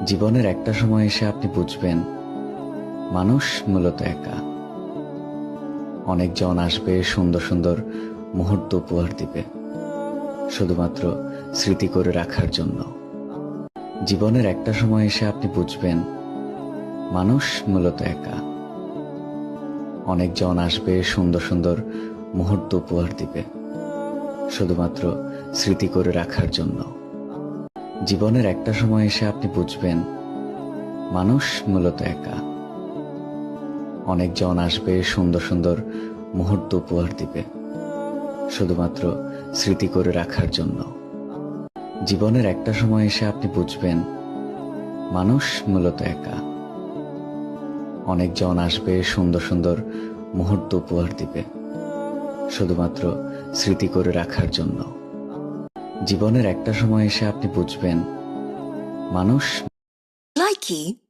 জীবনের একটা সময় এসে আপনি বুঝবেন মানুষ মূলত একা। অনেকজন আসবে, সুন্দর সুন্দর মুহূর্ত উপহার দিবে, শুধুমাত্র স্মৃতি করে রাখার জন্য। জীবনের একটা সময় এসে আপনি বুঝবেন মানুষ মূলত একা। অনেকজন আসবে, সুন্দর সুন্দর মুহূর্ত উপহার দিবে, শুধুমাত্র স্মৃতি করে রাখার জন্য। জীবনের একটা সময় এসে আপনি বুঝবেন মানুষ মূলত একা। অনেকজন আসবে, সুন্দর সুন্দর মুহূর্ত উপহার দিবে, শুধুমাত্র স্মৃতি করে রাখার জন্য। জীবনের একটা সময় এসে আপনি বুঝবেন মানুষ মূলত একা। অনেকজন আসবে, সুন্দর সুন্দর মুহূর্ত উপহার দিবে, শুধুমাত্র স্মৃতি করে রাখার জন্য। জীবনের একটা সময় এসে আপনি বুঝবেন মানুষ। Likey